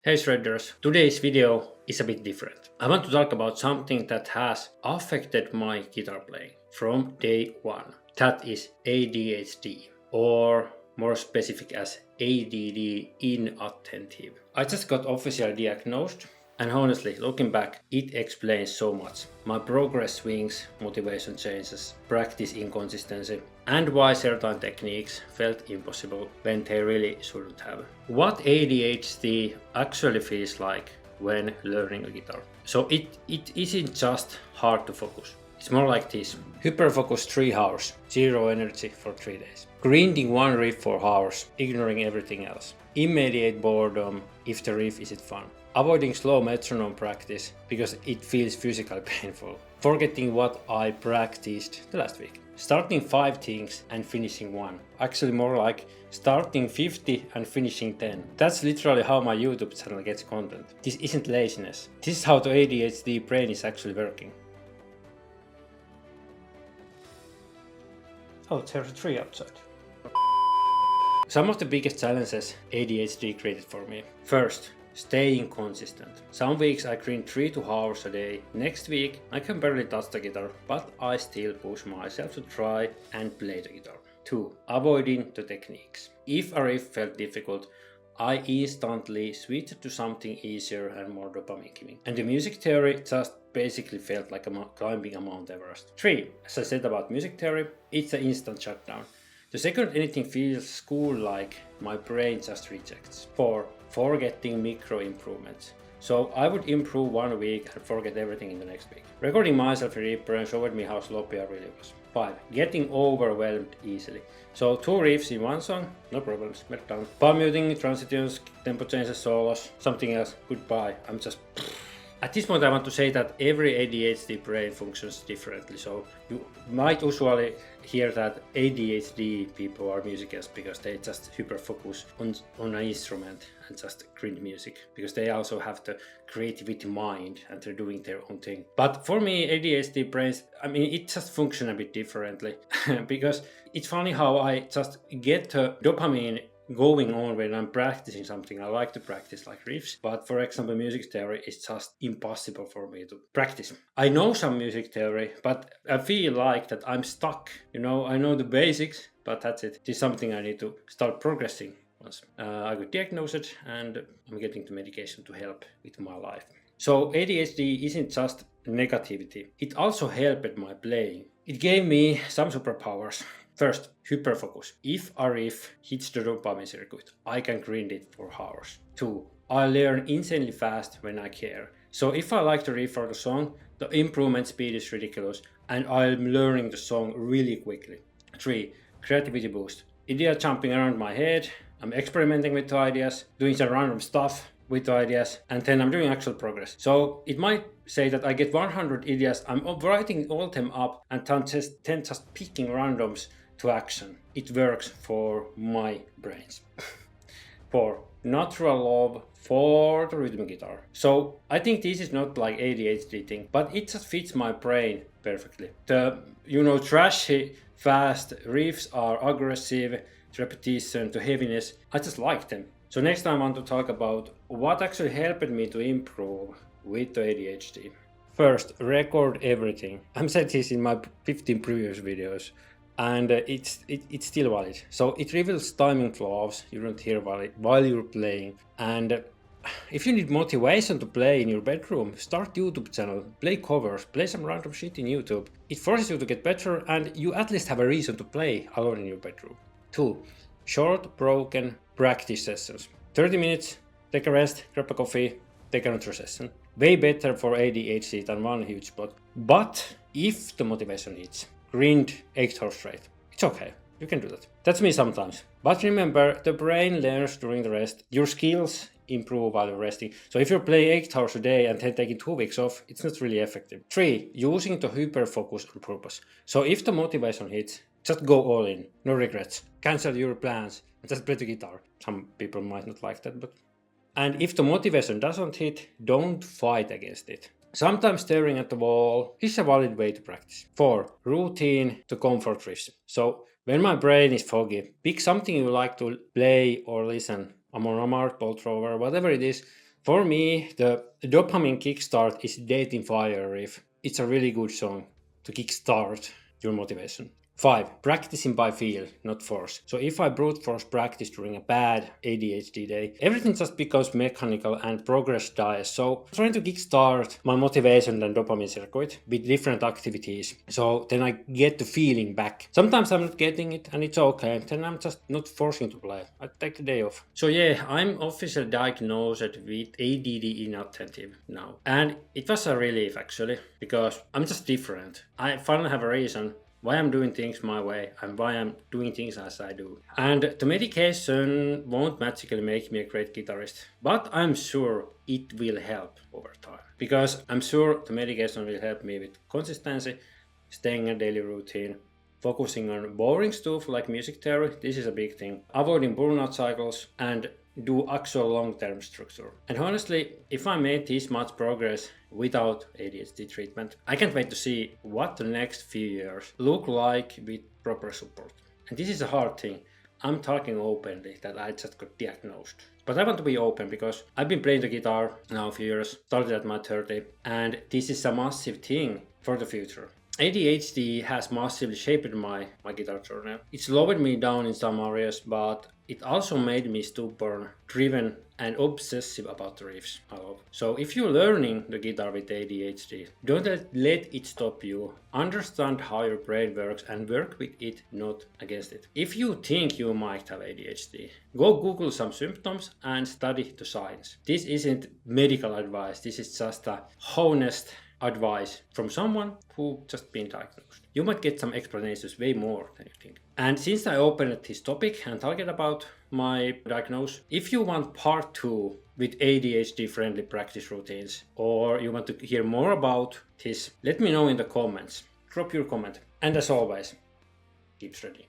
Hey Shredders, today's video is a bit different. I want to talk about something that has affected my guitar playing from day one. That is ADHD, or more specific as ADD inattentive. I just got officially diagnosed, and honestly, looking back, it explains so much. My progress swings, motivation changes, practice inconsistency, and why certain techniques felt impossible when they really shouldn't have. What ADHD actually feels like when learning a guitar. So it isn't just hard to focus. It's more like this. Hyperfocus 3 hours, zero energy for 3 days. Grinding one riff for hours, ignoring everything else. Immediate boredom if the riff isn't fun. Avoiding slow metronome practice because it feels physically painful. Forgetting what I practiced the last week. Starting 5 things and finishing 1. Actually more like starting 50 and finishing 10. That's literally how my YouTube channel gets content. This isn't laziness. This is how the ADHD brain is actually working. Oh, there's a tree outside. Some of the biggest challenges ADHD created for me. First, staying consistent. Some weeks I grind 3 to 4 hours a day. Next week I can barely touch the guitar, but I still push myself to try and play the guitar. 2. Avoiding the techniques. If a riff felt difficult, I instantly switched to something easier and more dopamine giving. And the music theory just basically felt like climbing a Mount Everest. 3. As I said about music theory, it's an instant shutdown. The second anything feels school-like, my brain just rejects. 4. Forgetting micro improvements. So I would improve 1 week and forget everything in the next week. Recording myself in Reaper showed me how sloppy I really was. 5. Getting overwhelmed easily. So 2 riffs in one song, no problems, we're done. Palm muting, transitions, tempo changes, solos, something else, goodbye. I'm just... At this point I want to say that every ADHD brain functions differently, so you might usually hear that ADHD people are musicians because they just hyper focus on an instrument and just grind music, because they also have the creativity mind and they're doing their own thing. But for me, ADHD brains, it just functions a bit differently because it's funny how I just get the dopamine going on when I'm practicing something. I like to practice like riffs, but for example music theory is just impossible for me to practice. I know some music theory, but I feel like that I'm stuck. I know the basics, but that's it. This is something I need to start progressing once I got diagnosed, and I'm getting the medication to help with my life. So ADHD isn't just negativity, it also helped my playing. It gave me some superpowers. First, hyperfocus. If a riff hits the dopamine circuit, I can grind it for hours. 2. I learn insanely fast when I care. So if I like the riff or the song, the improvement speed is ridiculous and I'm learning the song really quickly. 3. Creativity boost. Ideas jumping around my head, I'm experimenting with the ideas, doing some random stuff with the ideas, and then I'm doing actual progress. So it might say that I get 100 ideas, I'm writing all them up and then just picking randoms to action. It works for my brains. 4. Natural love for the rhythm guitar. So I think this is not like ADHD thing, but it just fits my brain perfectly. The trashy, fast riffs are aggressive, repetition, the heaviness. I just like them. So next time I want to talk about what actually helped me to improve with the ADHD. First, record everything. I've said this in my 15 previous videos, and it's still valid. So it reveals timing flaws you don't hear while you're playing. And if you need motivation to play in your bedroom, start YouTube channel, play covers, play some random shit in YouTube. It forces you to get better and you at least have a reason to play alone in your bedroom. 2. Short, broken practice sessions. 30 minutes, take a rest, grab a coffee, take another session. Way better for ADHD than one huge block. But if the motivation hits, grind 8 hours straight. It's okay, you can do that. That's me sometimes. But remember, the brain learns during the rest. Your skills improve while you're resting. So if you play 8 hours a day and then taking 2 weeks off, it's not really effective. 3. Using the hyperfocus on purpose. So if the motivation hits, just go all in. No regrets. Cancel your plans and just play the guitar. Some people might not like that, but... And if the motivation doesn't hit, don't fight against it. Sometimes staring at the wall is a valid way to practice. 4. Routine to comfort riffs. So when my brain is foggy, pick something you like to play or listen. Amon Amarth, Ball Thrower, whatever it is. For me, the dopamine kickstart is Dating Fire riff. It's a really good song to kickstart your motivation. 5. Practicing by feel, not force. So if I brute force practice during a bad ADHD day, everything just becomes mechanical and progress dies. So I'm trying to kickstart my motivation and dopamine circuit with different activities. So then I get the feeling back. Sometimes I'm not getting it and it's okay. Then I'm just not forcing to play. I take the day off. So yeah, I'm officially diagnosed with ADD inattentive now. And it was a relief actually, because I'm just different. I finally have a reason why I'm doing things my way and why I'm doing things as I do. And the medication won't magically make me a great guitarist, but I'm sure it will help over time. Because I'm sure the medication will help me with consistency, staying in a daily routine, focusing on boring stuff like music theory, this is a big thing, avoiding burnout cycles, and do actual long-term structure. And honestly, if I made this much progress without ADHD treatment, I can't wait to see what the next few years look like with proper support. And this is a hard thing. I'm talking openly that I just got diagnosed. But I want to be open because I've been playing the guitar now a few years, started at my 30, and this is a massive thing for the future. ADHD has massively shaped my guitar journey. It slowed me down in some areas, but it also made me stubborn, driven, and obsessive about the riffs I love. So if you're learning the guitar with ADHD, don't let it stop you. Understand how your brain works and work with it, not against it. If you think you might have ADHD, go Google some symptoms and study the science. This isn't medical advice, this is just a honest advice from someone who just been diagnosed. You might get some explanations way more than you think. And since I opened this topic and talking about my diagnosis, if you want part 2 with ADHD friendly practice routines, or you want to hear more about this, let me know in the comments. Drop your comment. And as always, keep shredding.